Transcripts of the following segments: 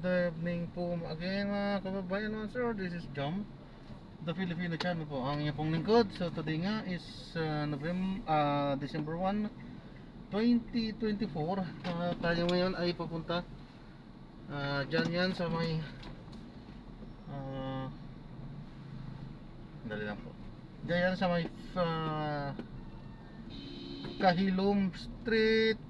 evening po again mga kababayan mga sir. This is Jom, the Filipino channel po, ang inyong pong lingkod. So today nga is December 1, 2024. Tayo ngayon ay papunta dyan yan sa may dali lang po, dyan yan sa may Kahilom Street.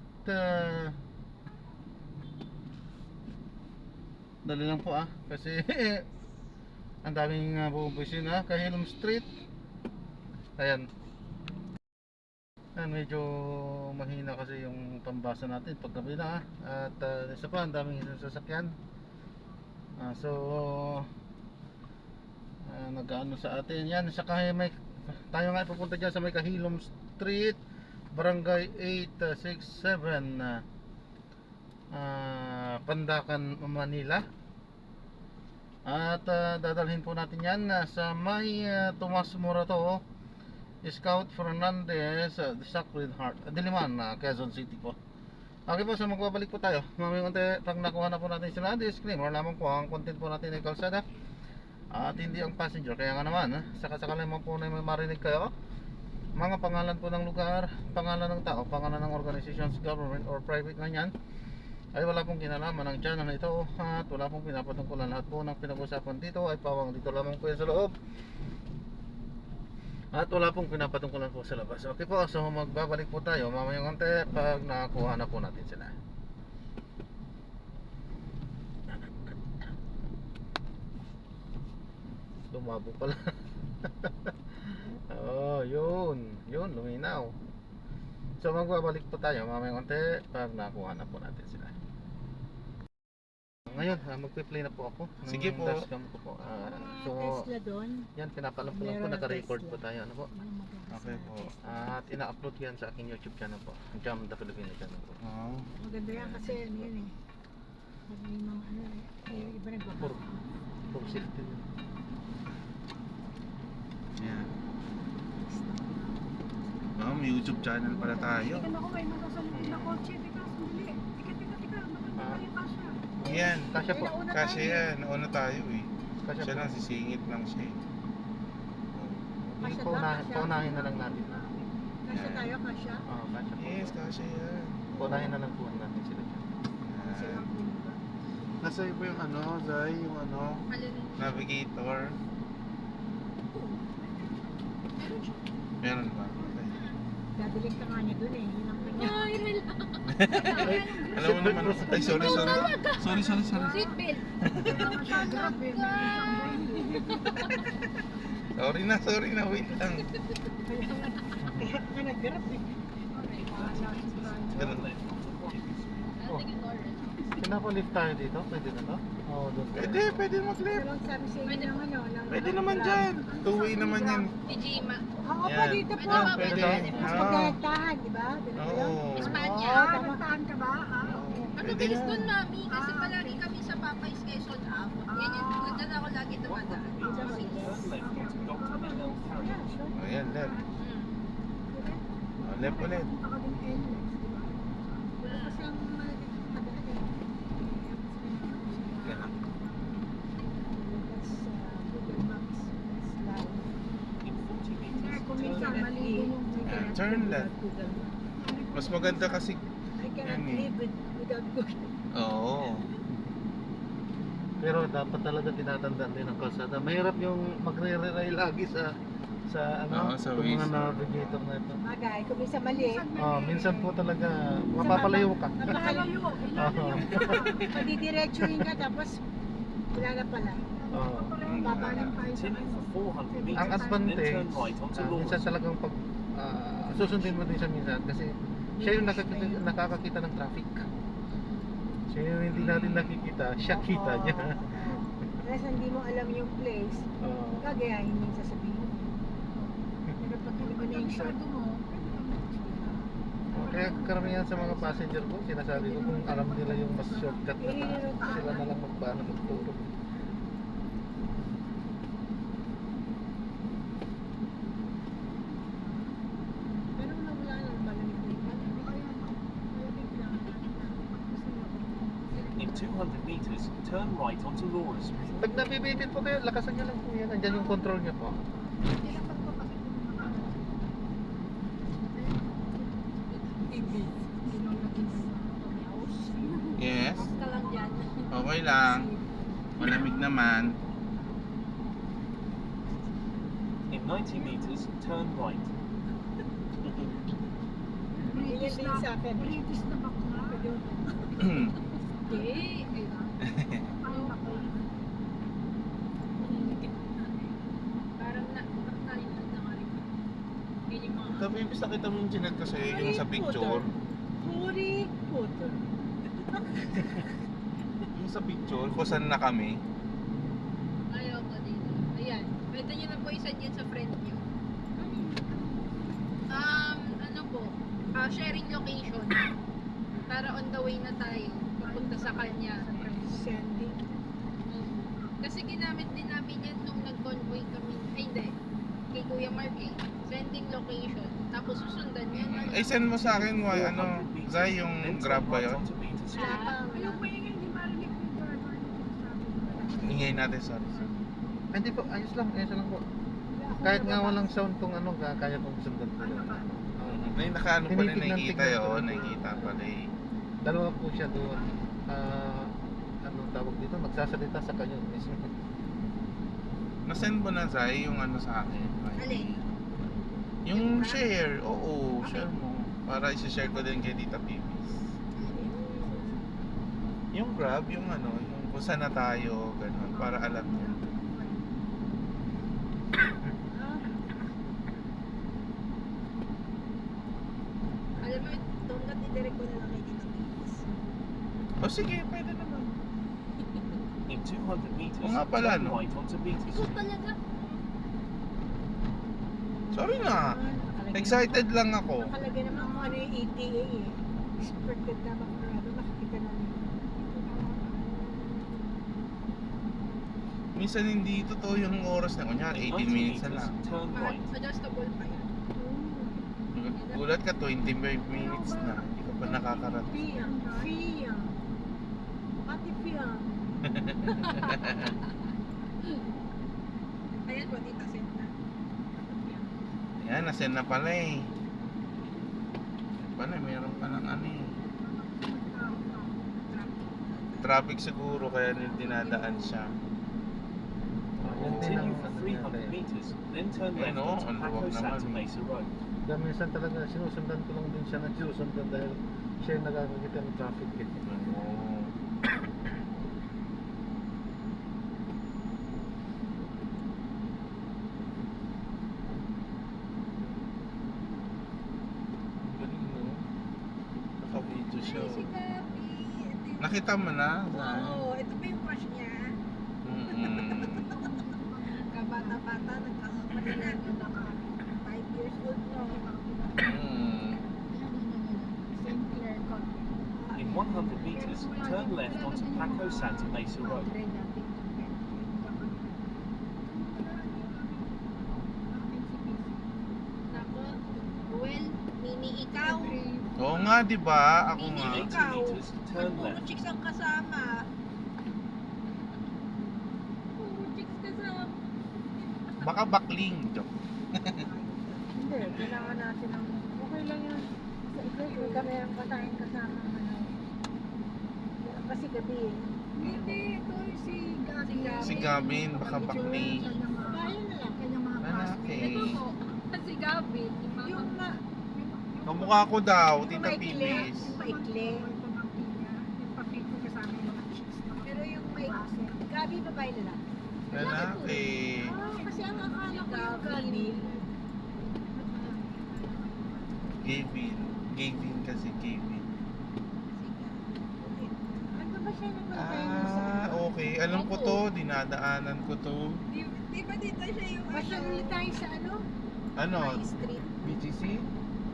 Dali lang po kasi ang daming bubusin Kahilom Street. Ayan. Medyo mahina kasi yung pambasa natin paggabi na at isa pa ang daming sasakyan. So nag-ano sa atin yan sa tayo nga pupunta dyan sa may Kahilom Street, Barangay 867, Pandacan, Manila. At dadalhin po natin yan sa may Tomas Morato, Scout Fernandez, The Sacred Heart, Diliman, Quezon City po. Okay po, so magbabalik po tayo mamayang unti pag nakuha na po natin sila. Disclaimer lamang po, ang content po natin ay kalsada at hindi ang passenger. Kaya nga naman, sakasakala naman po na may marinig kayo mga pangalan po ng lugar, pangalan ng tao, pangalan ng organizations, government or private na yan, ay wala pong kinalaman ng channel na ito at wala pong pinapatungkulan. Lahat po ng pinag-usapan dito ay pawang dito lamang po yan sa loob at wala pong pinapatungkulan po sa labas. Okay po, so magbabalik po tayo mamayang konti pag nakakuha na po natin sila. Lumabo pala. Oh, yun luminaw. So magbabalik po tayo mamayang konti pag nakuha na po natin sila. Ngayon, magpi-play na po ako. Sige po. Dashcam ko po. So, yan, pinapalam po lang po, naka-record po tayo. Ano po? Okay po. At ina-upload yan sa aking YouTube channel po. Jam the Filipino channel po. Maganda yan kasi ano yun eh. May mga ano eh. Iba nagbabasa. For safety yun. Yan. May YouTube channel pala tayo. Teka na ko, may masasalit na kotse. Teka, sandali. Teka. Maganda tayo kasya. Yan. Kasya po. Kasi yan. Nauna tayo eh. Kasya Siya po. lang, sisingit lang siya eh. Kasya Paunahin na lang natin. Kasya tayo, kasya. Kasya po. Yes, kasi yan. Paunahin na lang po natin sila dyan. Yan. Nasa iba yung ano, Zay, yung ano. Navigator. Meron ba? Dadilig ka nga niya dun eh. Yun ang kanya. Alam mo naman. Ay, sorry. Sorry. Seatbelt. Sorry na. Wait lang. Kaya ka nag-grab eh. Ganun na. Pinapalift tayo dito, pwede na to? Oo, doon. Pwede mag-left. Pero ang sabi sa inyo naman yun. Pwede naman dyan. Two-way naman yan. Ijima. Oo pa Yan. dito po. Ano, Pwede. Mas magkaktahan, di ba? Oo. Espanya. Magkaktahan ka ba? Ano bilis doon, mami? Kasi palagi kami sa Papay's Quezon Ave. Yan yung doon ako lagi dumadaan. Ayan, left. Left ulit. Turn left. Mas maganda kasi. I cannot live without Google. Oo. Pero dapat talaga tinatandaan din ang kalsada. Mahirap yung magre-rely lagi sa ano, Oo, sa yung mga Waze. navigator na ito. Bagay, kung minsan mali. Minsan po talaga mapapalayo ka. Napakalayo. Madidiretsuhin ka tapos wala na pala. Babalang tayo sa Ang advantage, minsan talagang pag susundin mo din siya minsan kasi siya yung nakakakita ng traffic. Siya yung hindi natin nakikita, siya kita niya. Unless hindi mo alam yung place, gagayahin yung sasabihin mo. Pero pag hindi mo na yung short mo, Kaya karamihan sa mga passenger ko, sinasabi ko kung alam nila yung mas shortcut na sila na lang magturo. pero wala nang malamig na iba. In 200 meters, turn right onto Laura Street. Pag nabibitin po kayo, lakasan nyo lang po yan. Andyan yung control nyo po. Tinapag ko kasi kung Yes. Off ka lang dyan. Okay lang. Malamig naman. In 90 meters, turn right. Ganyan din sa akin. British na bakla. Hindi. Ano ako? Parang nakalimutan na nga rin. Yun yung mga... Tapi imbis nakita mo yung chinag kasi yung sa picture. Puri puto. Yung sa picture, kung saan na kami. Ayaw ko dito. Ayan. Pwede nyo na po isa dyan sa friend nyo. Ano po? Sharing location. Para on the way na tayo. Papunta sa kanya. Sending. Kasi ginamit din namin yan nung nag-convoy kami. Ay, hindi. Kay Kuya Mark eh. Sending location. Tapos susundan yan. Ay, send mo sa akin, why, ano, Zay, yung Then grab turn ba right yun? onto Peter Street. Ayaw pa yun. Hindi marinig yung driver. Ingay natin, sorry. Ay, hindi po, ayos lang po. Kahit nga walang sound tong ano, kaya kong sundan po yun. May nakaano pa rin Tinitignan- nakikita tignan ko yun, lang. nakikita pala eh. Dalawa po siya doon. Anong tawag dito? Magsasalita sa kanya mismo. Nasend mo na, Zay, yung ano sa akin. Alin? Yung share, oo, share mo. Para isi-share ko din kay Tita Pibis. Yung grab, yung ano, yung kung saan na tayo, ganun, para alam niya. Alam mo, tongkat i-direct ko na lang kay Tito Pibis. O sige, pwede naman. In 200 meters, Oo nga pala, turn no? right onto Peter Ikaw Street. talaga. Sorry na, excited lang ako. Nakalagay naman kung ano yung ETA eh. Expected na makarado. Makikita namin. Minsan hindi totoo yung oras na, kunyari 18 minutes na lang. Turn right. Adjustable pa yan. Gulat ka, 25 minutes na, hindi ka pa nakakarating. Fiyang. Fiyang. Ate Fiyang. Ayan po, Tita Senta. Ayan, nasend na pala eh. Pala, meron pa ng ano eh. Traffic siguro, kaya dinadaan siya. Continue for 300 meters, then turn left Ayun, onto ang Paco luwag naman. Santa Mesa Road. Kaya minsan talaga sinusundan ko lang din siya ng sinusundan dahil siya yung nakakakita ng traffic eh. Oo. Galing, no? Naka-video siya. Ay, si oh. Gabi. Nakita mo na? Oo, ito pa yung crush niya. Mm-mm. Kabata-bata, nagkakapalit na. 5 years old no. Mm. St. Clair County. In 100 meters, turn left onto Paco Santa Mesa Road. Nako, well, mini ikaw. Oo nga, di ba? Ako Mini nga. In 80 ikaw. meters, turn Puro left. chicks ang kasama. Puro chicks kasama. Baka bakling. Joke. Hindi, kailangan natin ng... Okay lang yun. Sa ikaw, kami ang patayin kasama. Ano. Kasi gabi eh. Hindi, ito si Gabi. Si Gavin, baka bakling. Bayan na lang. Kanyang mga Malaki. Ito po, si Gabi. Yung ma... Kamukha ko daw, Yung Tita maikli. Pibis. Yung maikli. Pero yung may... Gabi babae na lang. Lalaki. Kasi ang akala ko yung Gabi. Gavin. Gavin kasi Gavin. Ano ba siya nagpapay mo sa... Okay. Alam ko to. Dinadaanan ko to. Di ba dito siya yung Basta ulit tayo sa ano? Ano? High Street? BGC?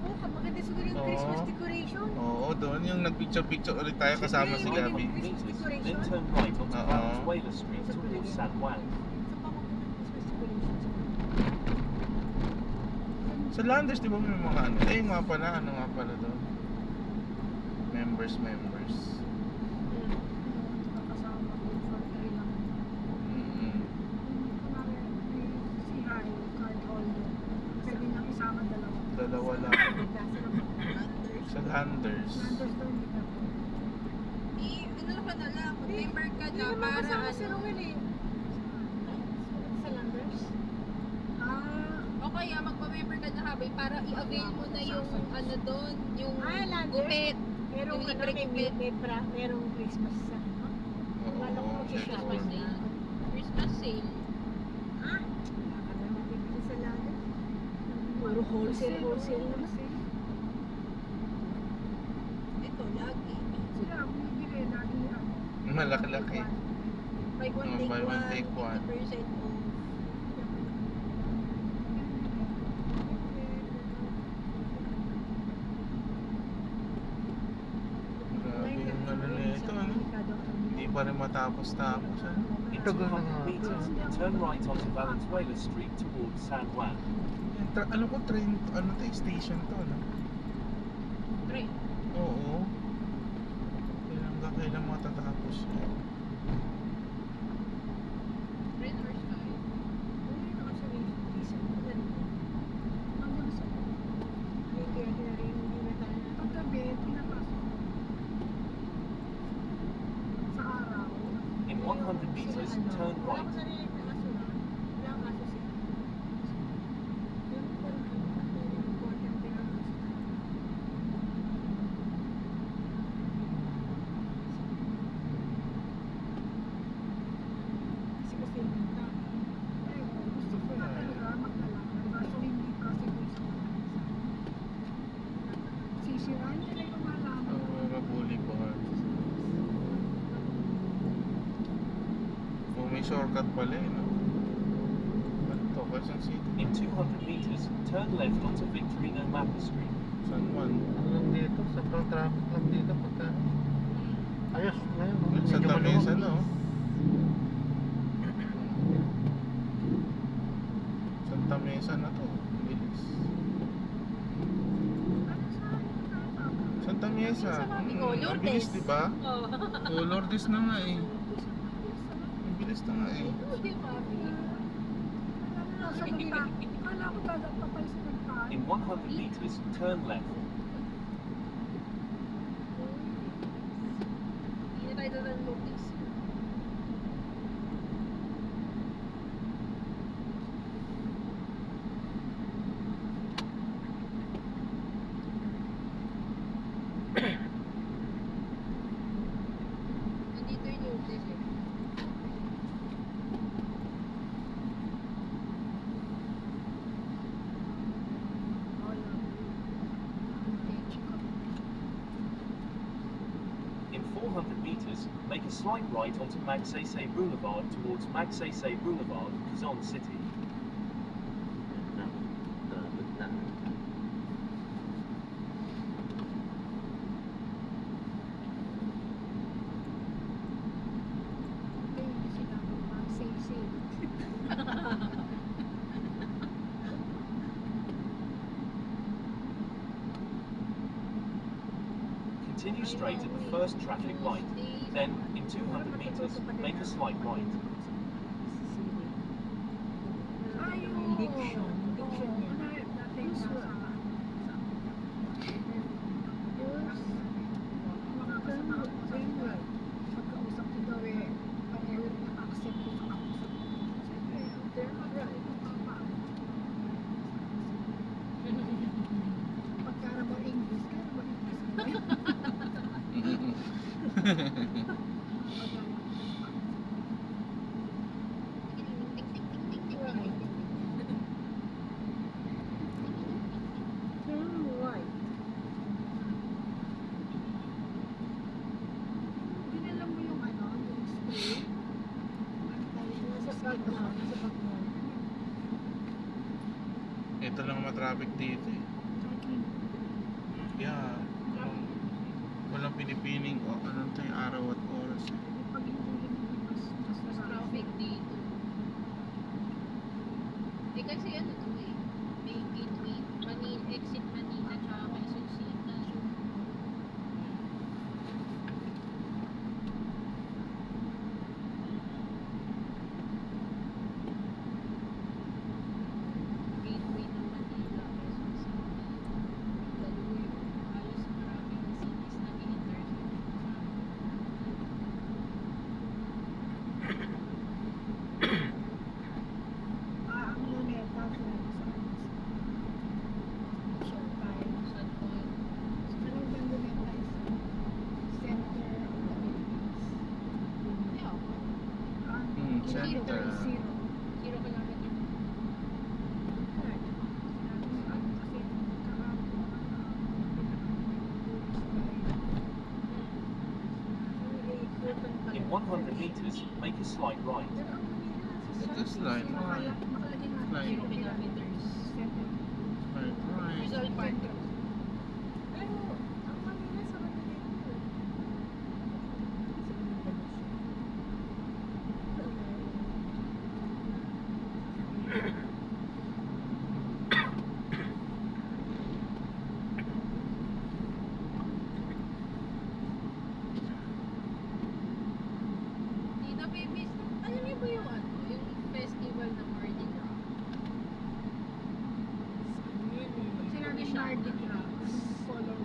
Oh, maganda siguro yung Oo. Christmas decoration. Oo, doon. Yung nagpicture-picture ulit tayo kasama si Sige. Gavin. 100 meters, then turn right onto Oo. Valenzuela Street towards San Juan. Sa pamaganda ng Christmas decoration. Sa Landers, di ba may mga ano? Eh, nga pala. Ano nga pala doon? Members. Dalawa lang. Sa Landers. Ano ka na lang, member ka Hindi na naman para kasama si ano. Ruel eh. Sa Landers? O kaya magpa-member ka na habay para i-avail mo na yung ano doon, yung Landers? gupit. Meron Yung ka na, libre merong Christmas sa ano? Wala ko Oo, mag-Christmas sure. na. Christmas sale. Wala ka na mabibili sa Landers. Puro wholesale naman. Ito, lagi. Sila, bumibili lagi ako. Malaki-laki. Buy one, Oh, take buy one, one, take one. 50% off. Grabe yung ano na ito, ano? Hindi pa rin matapos-tapos, ano? In Tagal na 200 nga. meters, turn right onto Valenzuela Street towards San Juan. Ano ko, train, ano to, station to, no? Train. Oo. Kailan matatapos yan? Train or sky? In 100 meters, turn right. Boulevard. Oh, may shortcut pala eh, no? Ano to? Quezon City? In 200 meters, turn left onto Victorino Mapa Street. San Juan? Ano lang dito, sobrang traffic lang dito pagka ayos ngayon, no? Sa Medyo Tamesa, maluwag. no? Santa Mesa na to. Bilis. Santa Mesa. Sabi ko, Ang Lourdes. bilis, di ba? Oh. Oh, Lourdes na nga eh. Ang bilis na nga eh. Hindi, papi. In 100 meters, turn left. Hindi na tayo doon ng Lourdes. Nandito yung Lourdes eh. In 400 meters, make a slight right onto Magsaysay Boulevard towards Magsaysay Boulevard, Quezon City. Continue straight at the first traffic light. Then, in 200 meters, make a slight right. Ito lang matraffic dito eh. Yeah. Walang pinipiling o anong tayo araw at oras eh. Mas traffic dito. Eh kasi ano to eh. May gateway. Manila, exit Manila, tsaka Quezon City. Gateway ng Manila, Quezon City. Center. 0 kilometer. In 100 meters, make a slight right. This line. Line. 0 kilometers. Right. Rizal Park. Pero, ang Manila sa Manila ito. Tita Babies, alam niyo ba yung ano? Yung festival ng Mardi Gras? Sinabi Mardi Gras, follow.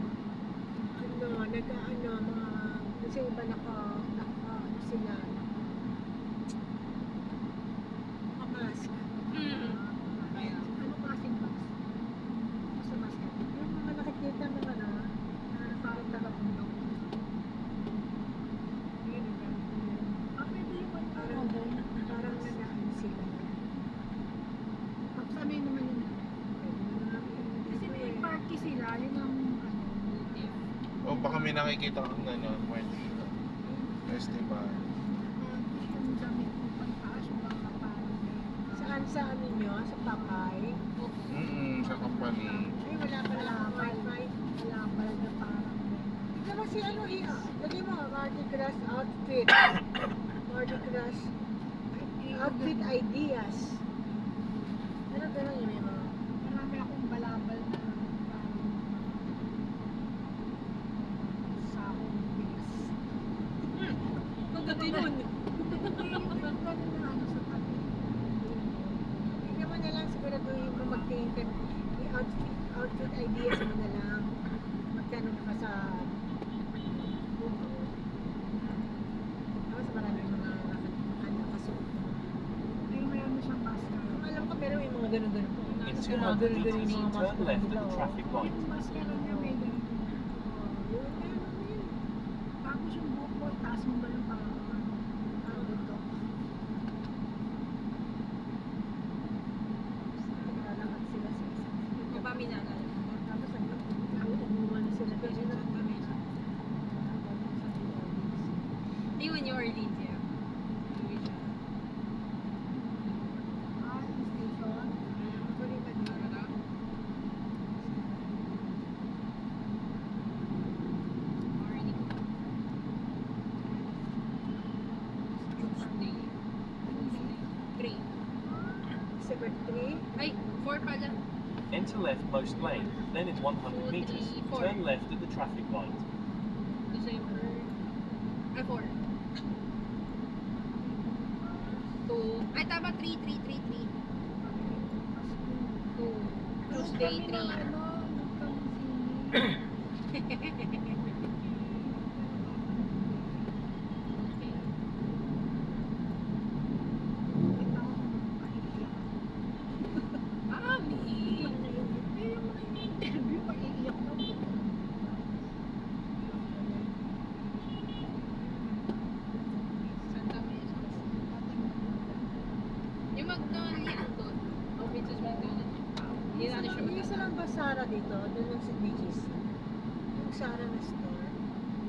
Nag-ano, mga, kasi iba ano sila, naka-mask. Ano klaseng mask? Basta mask. Yung mga nakikita mo na, parang talabulong. Pwede yung parang nagaan sila. Tapos ano yun naman yun? Kasi may party sila, yun ang O baka may nakikita kang ano, festival. Saan sa ano nyo? Sa Papay? Sa company. Ay, wala pala. Wala pala na parang. Tignan mo si ano, lagay mo, Mardi Gras outfit. Mardi Gras outfit ideas. Ano gano'n yun, may mga. Marami akong balabal na parang sahong bigas. Pagdating nun. Tingnan mo na lang, siguraduhin mo magtingin ka. Outfit ideas mo na lang. Magkano ka sa Google. Tapos maraming mga nakasuot. Ay, mayroon siyang maskara. Alam ko, pero may mga ganun-ganun po. In Mas 200 ganun-ganun meters, yung mga turn maskara left at nila, the oh. traffic light. Yung maskara niya may ganun. Yun, meron yun. Tapos yung buhok mo, taas mo ba yung parang bundok? Naglalakad sila sa isang. Mapaminala. Tapos nag-uwan na sila. Kasi Iwan niyo Orleans, yeah. station. Ako rin ba dito? Tuesday. 3. December 3. Ay, 4 pala. Enter left most lane, then in 100 meters, turn left at the traffic light. December. Ay, 4. 2. Ay, tama. 3. 2. Tuesday, 3. Santa Mesa. Yung Magnolia doon. Oh, Princess Magnolia. Hindi natin siya Yung isa lang ba Sara dito? Doon lang sa BGC. Yung Sara na store.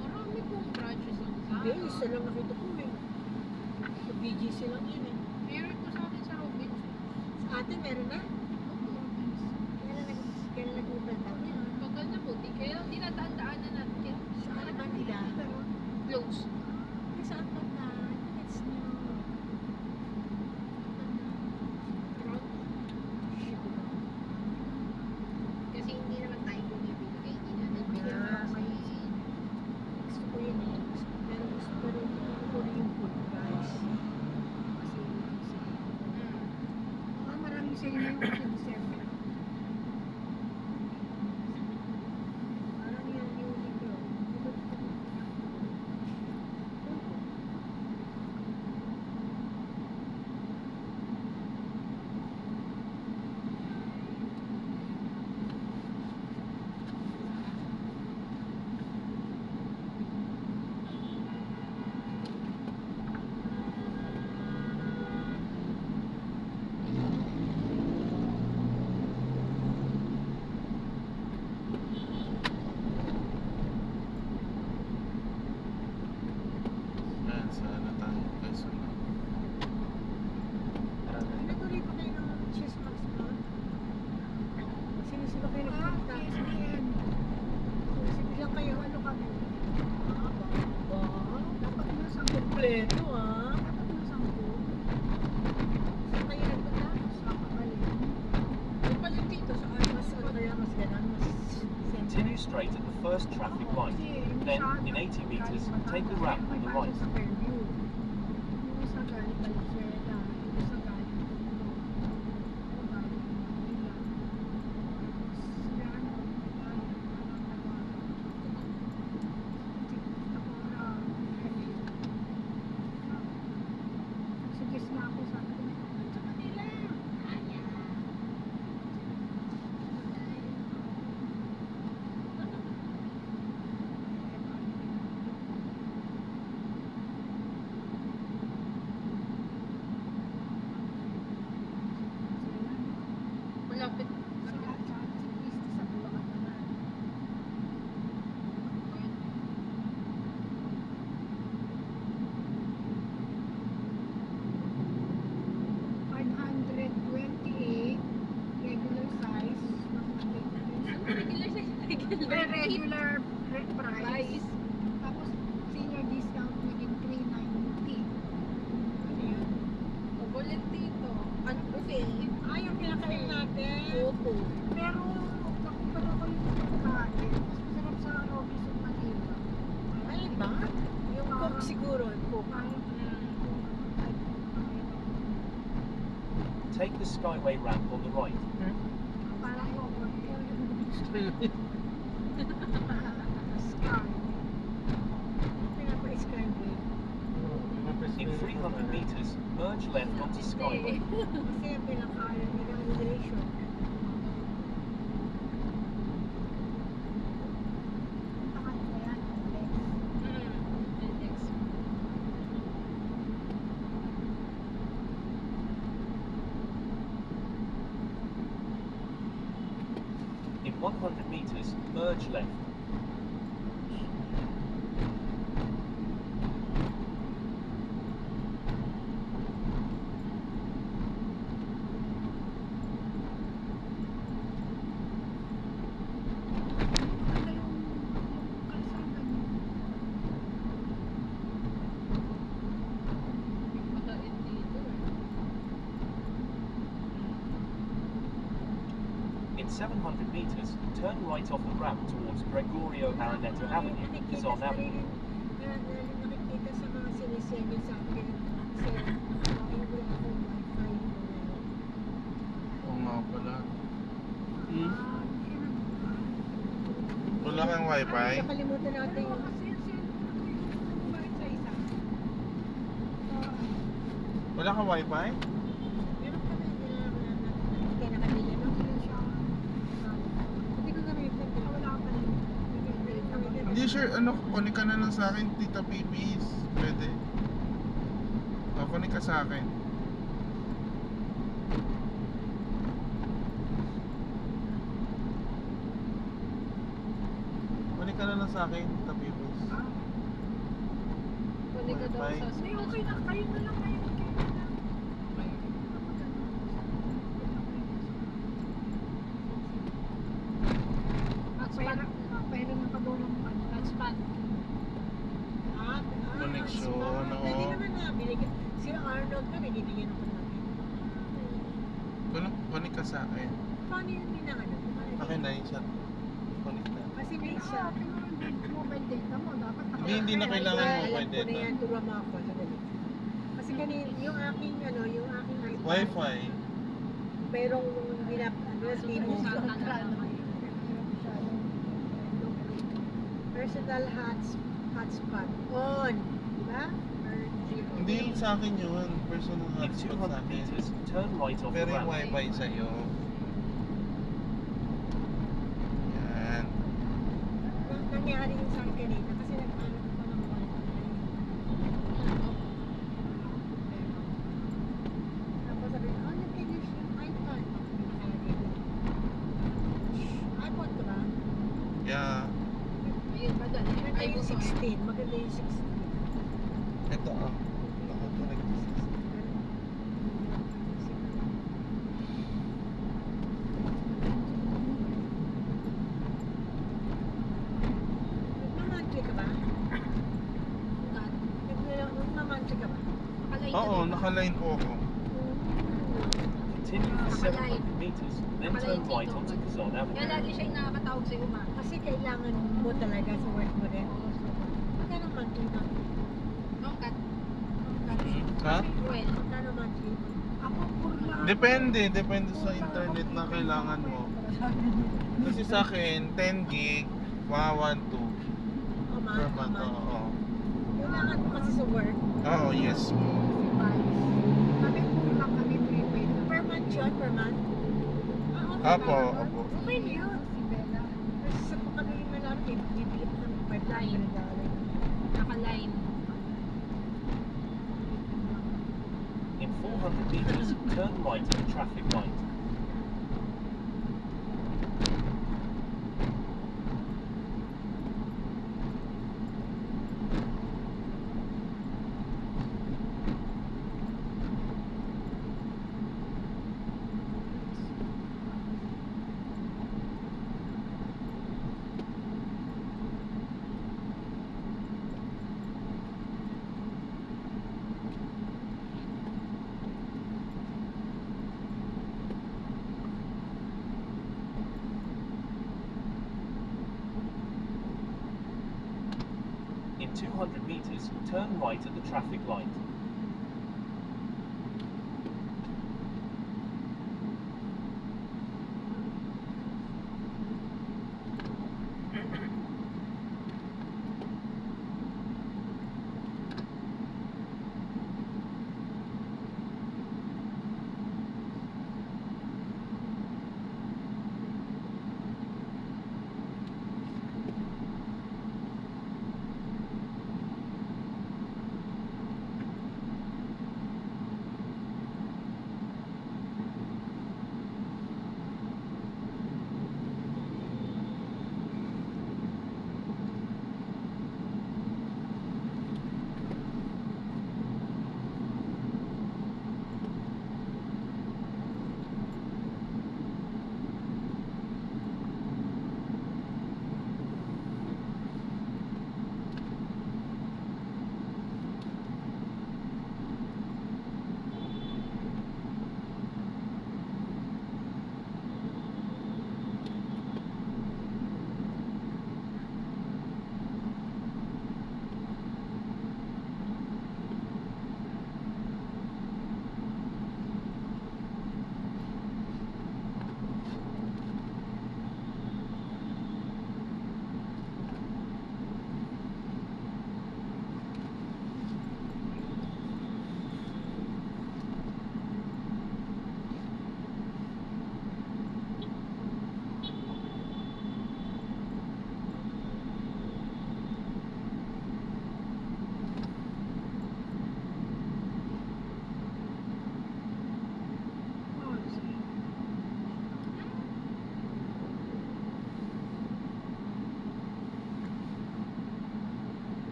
Marami pong branches ang Hindi, isa lang nakita ko eh. Sa BGC lang yun eh. Meron po sa atin sa Robinsons. Sa atin meron na? Kailan nag-open daw yun? Tagal na po. Kaya dinadaan-daanan natin. Kaya Saan ba nila? close. Saan ba na? It's new. Kasi hindi naman tayo bumibili. Kaya hindi natin bigyan Ah, kasi gusto ko yun eh. Pero gusto ko rin yung food price. Kasi maraming sale ngayon sa December. Parang yan yung libro. first traffic light. Then, in 80 meters, take the ramp on the right. Sa Fairview. Yung isa galing Valenzuela, yung isa galing Suggest nga ako sa akin. Sa kanila. Malapit. Sa Bulacan naman. $528 regular size. Regular price. Tapos senior discount naging $390. Ano yun? O, Valentino. Ano kasi? Yung pinakain natin. Opo. Pero nakumpara ko yung pagkain. Mas masarap sa Robinson Manila. Ay ba? Yung Coke siguro. Coke. Take the Skyway ramp on the right. Parang Coke. Sky. Pinapa-skyway. In 300 meters, merge left onto Skyway. Kasi yung pinaka-alam nila ang direction. Next. In 100 meters, merge left. Makain dito eh. In 700 meters, turn right off the ramp towards Gregorio Araneta Avenue, Quezon Avenue. Nakikita sa mga sinisend sa akin. Kasi ayun wala akong wifi. Oo nga pala. Wala kang wifi? Nakalimutan natin yung Wala kang wifi? meron kami kaya nakabili no? Hindi ko gamitin. Wala ka pala. Hindi sure, connect ka na lang sa akin, Tita Pipis. Pwede. Connect ka sa akin. Connect ka na lang sa akin, Tita Pipis. Pwede ka daw Wifi. sa Okay na, kayo na lang kayo. Pwede ng padulong hotspot. Connection, Pwede oo. naman na binigyan. Si Arnold na binibigyan ako namin. Connect ka sa akin. Paano yun minano? Akin na yun siya. Connect na. Kasi may isa. mobile data mo, dapat Hindi na kailangan Alam mobile ko na data. yan, turuan mo ako. Sandali. Kasi ganun, yung aking iPad, Wi-Fi. merong USB mo. Personal hotspot on. Diba? Hindi yun sa akin yun. Personal In hotspot sa 200 akin. meters, turn right off the Pero yung ramp. Wi-Fi sa'yo. Yan. Nangyari yun sa akin kanina kasi nagpaano ko ng wifi. Tapos sabi ko, you can use your iPad. Nakalagay doon. iPod ka ba? Yeah. Ayun, madali. Maganda Ay, yung 16. Maganda yung 16. Ito ah. Nakakonect. Nagmamantri ka ba? Nagmamantri ka ba? Nakalay Oo, naka-line po ako. Continue Continue for 700 meters, then turn right onto Quezon Kaya Avenue. lagi siya yung nakakatawag sa'yo, ma. Kasi kailangan mo talaga sa work mo rin. Magkano monthly ba? Ang cut. Ha? Well, Magkano monthly? Ako, purla. Depende sa internet na kailangan mo. Kasi sa akin, 10 gig, 112 O per month. month. Oo. Kailangan mo kasi sa work. Oo, yes. Kami purla, kami prepaid. Per month yun, per month. Apo, apo. Okay na yun. Si Bella. Kasi sa pagkagaling na namin, bibili ko ng $500. naka-line. In 400 meters, turn right at the traffic light. In 200 meters, turn right at the traffic light.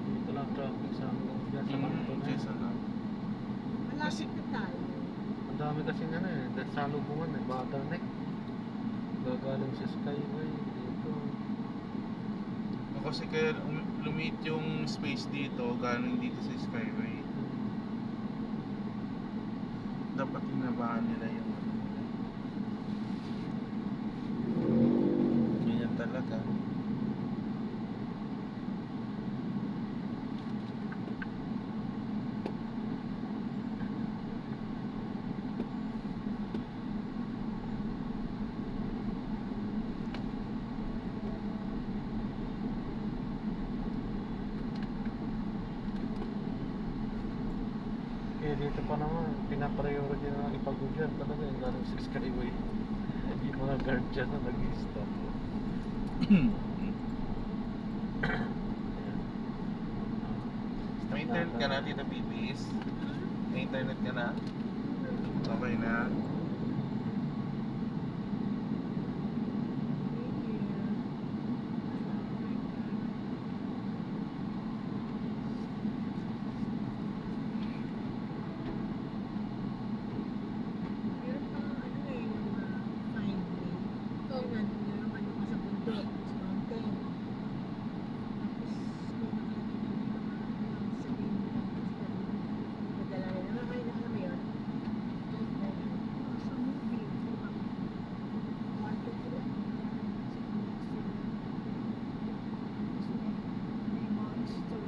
Dito lang traffic sa hanggang dyan sa kanto na Yes, yan. ano. Malapit na tayo. Ang dami kasi ano eh, dahil salubungan eh, bottleneck. Gagaling sa Skyway dito. O kasi kaya lumit yung space dito, galing dito sa Skyway. Dapat hinabahan nila yung ano nila. Ganyan talaga. Eh dito pa naman, pinapriority na lang ipag-guard talaga yung galing sa Skyway. Yung mga guard dyan na nag-stop. May internet ka na, Tita Pipis? May internet ka na? Okay na? Meron pa ano eh, yung find me. So, nandun na yung ano ka sa bundok, sa mountain. Tapos, may nakalagay na yung sabihin mo lang, madala na naman kayo na alam mo yun. Sa movie, market nila. May monster.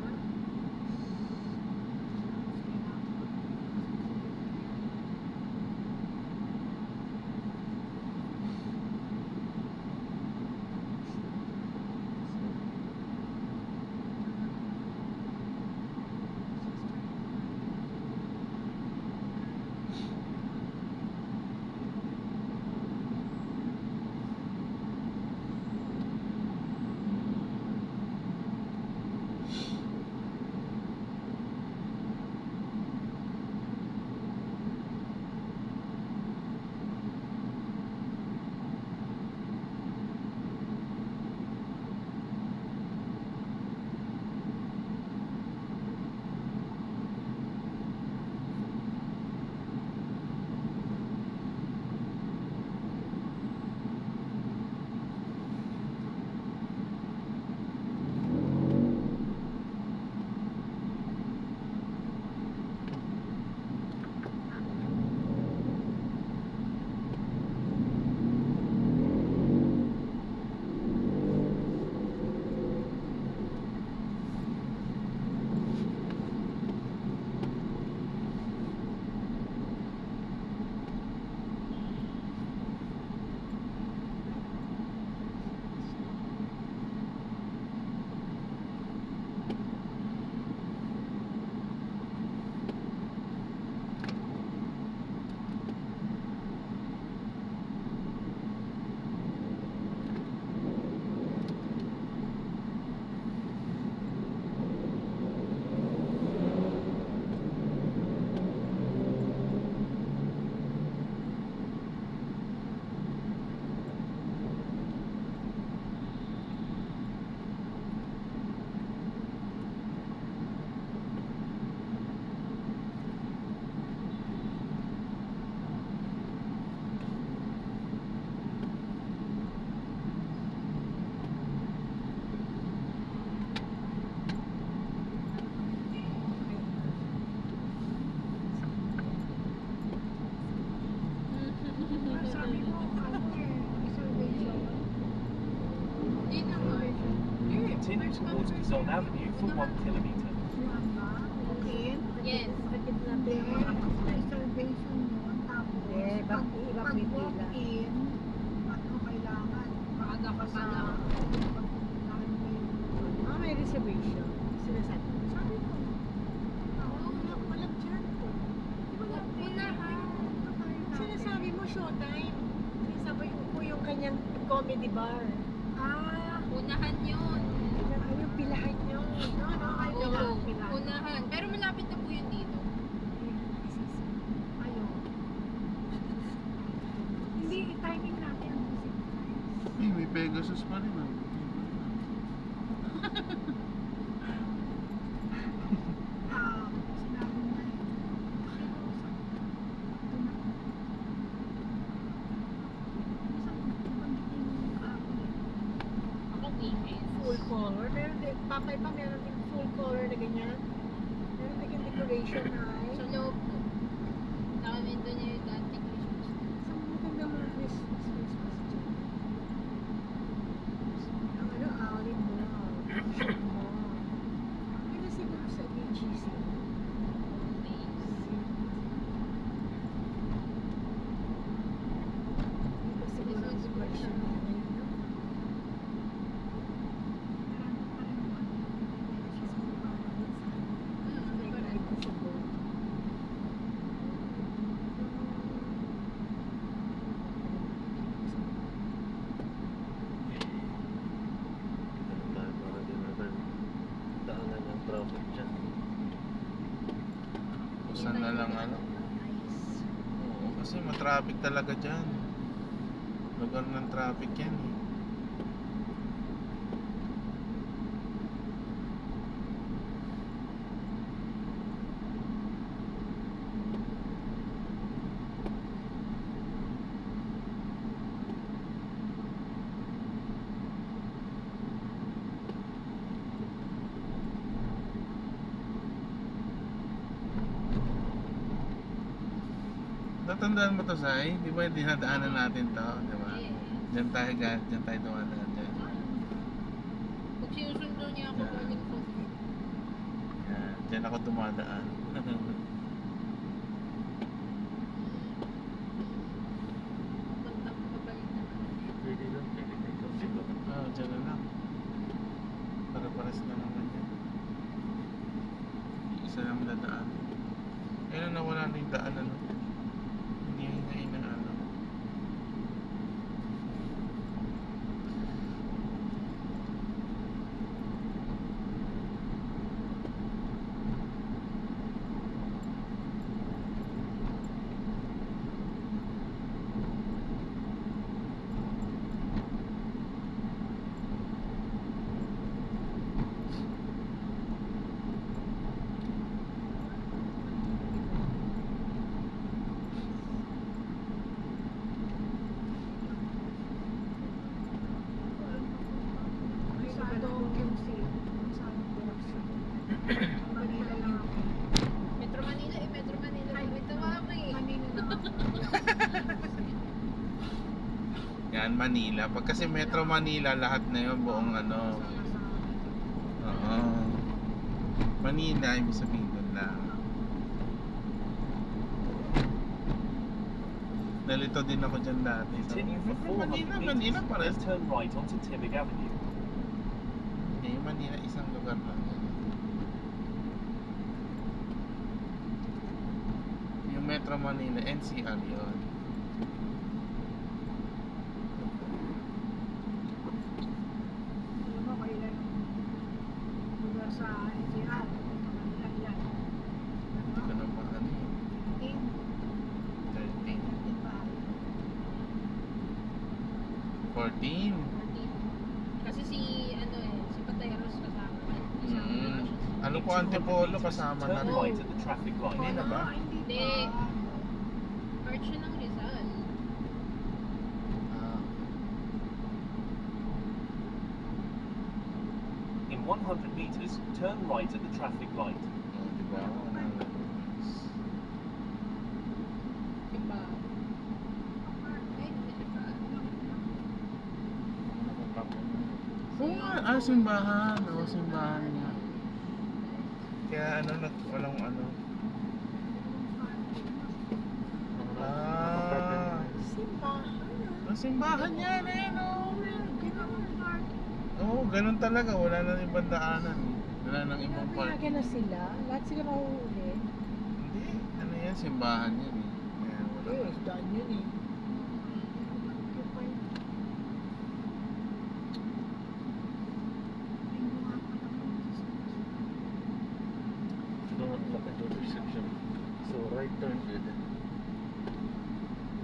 Sabi mo, ano eh, reservation. Hindi naman. Continue towards Quezon Avenue for 1 kilometer. Ano ba? Okay. Yes. Bakit natin reservation yun? Tapos, Eh, iba pag pipila. walk-in, ano kailangan? Maaga ka pa na. May reservation. Sinasabi. Sabi ko, wala ko alam dyan. Unahan. Sinasabi mo showtime. Sinasabi ko yung kanyang comedy bar. Unahan yun. Yung pilahan nyo. No, ay Oo, pilahan. unahan. Pero malapit na po yun dito. Ayun. Hindi, i-timing natin ang music. Eh, may Pegasus pa rin ah. Sinabi mo na eh. Ako weekends. Full color. Meron din, papay pa meron din full color na ganyan. Meron din yung decoration na ay. Sa loob ko. Nakamit doon yung dati Christmas. Sa maganda mga Christmas dyan. Ang ano, Alin mo. Shop mo. Kaya siguro sa BGC. Dito siguro ang selection na ngayon, no? May guide sa boat. buksan na lang ano. Nice. Oo, kasi matraffic talaga dyan. Lugar ng traffic yan eh. Natandaan mo to, Sai? Di ba dinadaanan natin to? Di ba? Diyan tayo dumadaan dyan. Pag sinusundo niya ako, galing ko. Yan, dyan ako dumadaan. Pagtang pabalik naman. Pwede lang, pwede tayo siguro. Dyan na lang. Para-paras na naman yan. Isa lang nadaan. Ayun na, nawala na yung daan ano. Hindi hingain na ano. Sa Tokyo City. Sa direksyon. Manila lang ako. Metro Manila eh, Metro Manila. Ito mami. Manila lang ako. Yan, Manila. Pag kasi Metro Manila, lahat na yun, buong ano. Oo. Manila, ibig sabihin doon lang. Nalito din ako dyan dati. Continue for Metro 400 Manila meters, pares. then turn right onto Timig Avenue. Eh, Manila, isang lugar lang. Yung Metro Manila, NCR yun. Alam mo, kailan lugar sa NCR. Manila ilan. Hindi ko na maano yun. 13. 14. Kasi si, ano eh, si Pateros kasama. Ano po, 200 Antipolo meters, kasama na turn rin. right at the traffic light. Hindi na ba? Hindi. Part siya ng Rizal. Ah, In 100 meters, turn right at the traffic light. oh, diba? Diba? Ay, hindi siya pa. Oo nga, simbahan. Oo, simbahan nga. Kaya ano, walang ano. Ah, ang simbahan yan eh, no? Oo, ganun talaga. Wala nang ibang daanan. Wala nang ibang park. Pinayagan na sila. Lahat sila mahuhuli. Hindi, ano yan, simbahan yan eh. Kaya wala Eh, nang- daan yun eh. Doon at the intersection. So right turn pwede.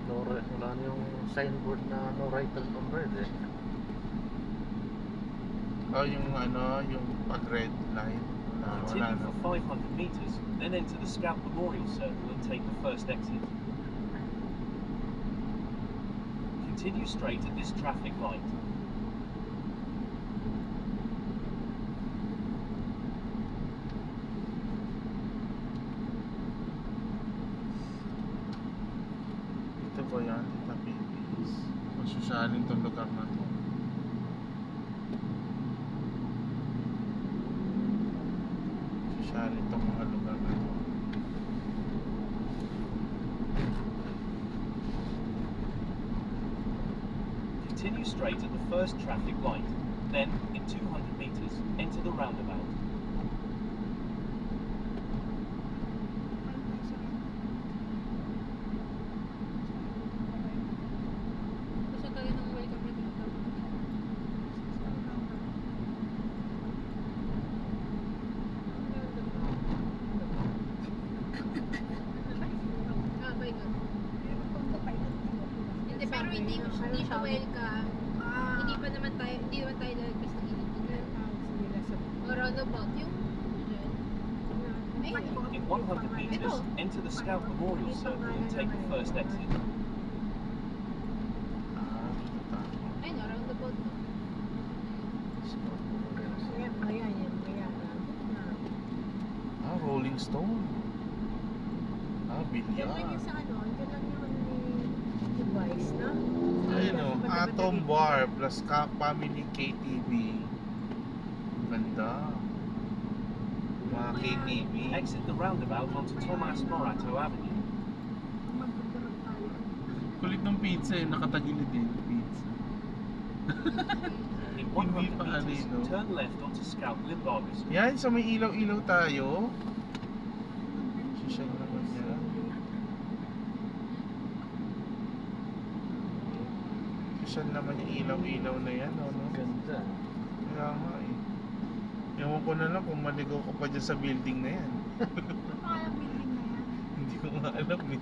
No, wala na yung signboard na no right turn on red eh. Oh, yung ano, yung pag red light. Wala Continue na. for 500 meters, then enter the Scout Memorial Circle and take the first exit. Continue straight at this traffic light. Ito ba yan? Tita Pipis. Masyasyaling tong lugar na to. Masyasyaling tong mga lugar na to. Continue straight at the first traffic light. Then, in 200 meters, enter the roundabout. Gusto tayo ng welcome na dito. hindi siya welcome. Hindi naman tayo lalagpas ng iligan. O roundabout, yung ayun. In 100 meters, enter the Scout Memorial Circle and take the first exit. Ayun, o roundabout. Rolling Stone. Diyan lang Bilyar. yun sa ano, diyan lang yun ni device, no? Ayun o, Atom Bar plus Family KTV. Ganda. Mga KTV. Exit the roundabout onto Tomas Morato Avenue. Kulit ng pizza eh, nakatagilid din yung pizza. In Hindi 100 pa meters, ano, no? turn left onto Scout Limbaugh Street. Yan, sa may ilaw-ilaw tayo. Sisya naman yan. Sisya naman yung ilaw-ilaw na yan, no? Ganda. Kaya nga eh. Ewan ko na lang kung maligaw ko pa dyan sa building na yan. Hindi ko nga alam eh.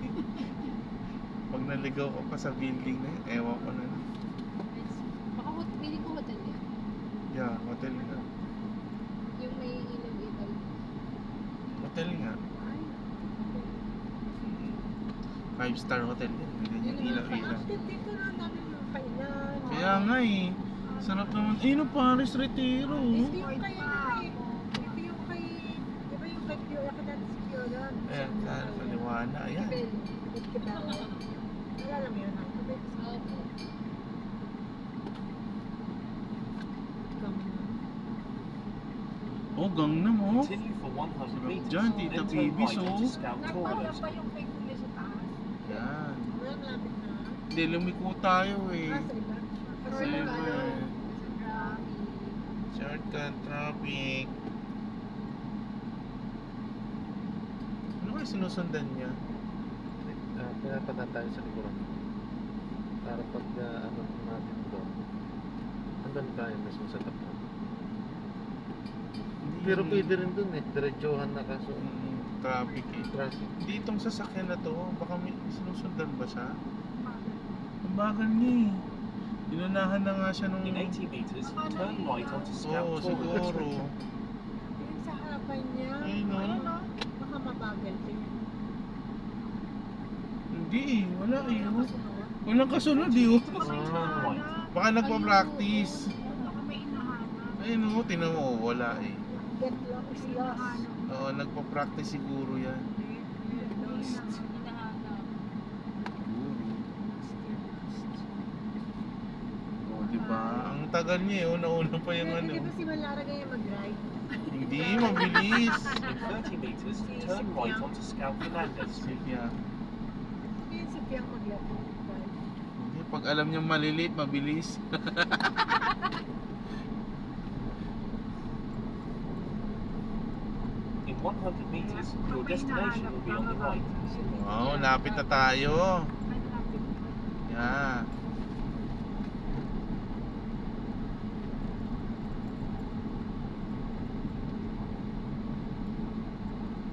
Pag naligaw ko pa sa building na yan, ewan ko na lang. Baka feeling ko hotel yan. Yeah, hotel nga. Yung may ilaw-ilaw. Hotel nga. 5-star hotel yan. May ganyan ilaw-ilaw. Dito na namin yung kainan. Kaya nga eh. Sarap naman. Eh, no, Paris Retiro. Ito yung kay ano eh. Ito yung kay, di ba yung kay Fiora ka dati si Fiora? Ayan, kaliwana. Ayan. Wala lang yun. Opo. Oh, Gangnam oh. Continue for 100 meters. Dyan, Tita then turn Bibi, right so. onto Scout Tourist. yung kay Kuya sa taas? Yan. Wala malapit na. Hindi, lumiko tayo eh. Sa iba? Sa iba eh. Grabe. Shortcut, traffic. Ano kaya sinusundan niya? Pinapadaan tayo sa likuran. Para pag ano natin doon, andun tayo mismo sa tapat. Pero pwede rin dun eh, diretsuhan na kaso Traffic eh. traffic. Hindi itong sasakyan na to, baka may sinusundan ba siya? Ang bagal niya eh. Inunahan na nga siya nung... In 80 meters, turn right onto Scout Oo, Tourist. siguro. Yung sa harapan niya. Ayun no? Baka mabagal din. Hindi eh, wala eh. Walang kasunod eh. oh. Turn right. Baka nagpa-practice. Ayun oh, tinan mo, wala eh. Get lost is lost. Oo, nagpa-practice siguro yan. Lost. Hinahanap. Oo, diba? Ang tagal niya eh, nauna pa yung ano. Hindi ba si Malara ganyan mag-drive? Hindi, mabilis. In 30 meters, turn right onto Scout Fernandez Street. Yeah. Hindi si Piang mag-drive. Hindi, pag alam niyang maliliit, mabilis. In 100 meters, your destination will be on the right. Wow, lapit na tayo. Yeah.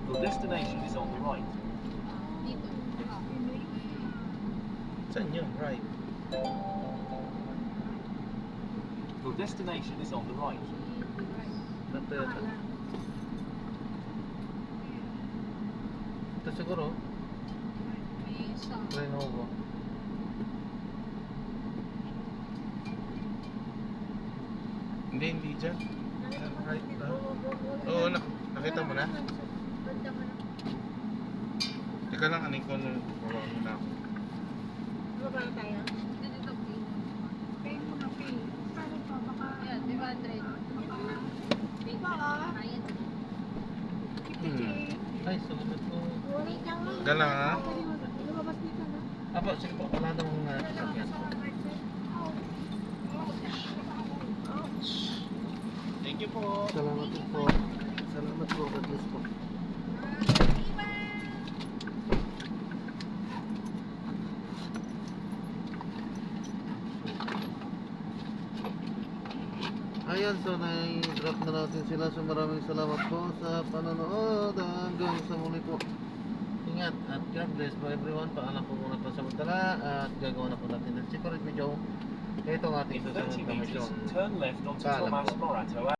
Your destination is on the right. Dito. Saan yun? Right. Your destination is on the right. Ito. Ito siguro, May isa. Lenovo. Hindi dyan. Right, Oo, nakita mo na? Banda mo na. Teka lang, anin ko nung bawa mo na ako. Baba na tayo. Dito, pay. Pay mo na, pay. Paano pa? Baka... Ayan, 500. Pay. Ayan. Ay, salamat po. Wala ka lang. Galang ha? Lumabas dito na. Apo, sige po, wala namang sasakyan. Thank you po. Salamat po. Salamat po, God bless po. Ayan, so nai-drop na natin sila. So maraming salamat po sa panonood. Hanggang sa muli po. Ingat. mag-ingat at God bless po everyone. Paalam po muna pa sa magdala at gagawa na po natin ng secret video. Ito ang ating In susunod 30 na meters, mission. turn left onto Paalam Tomas po. Morato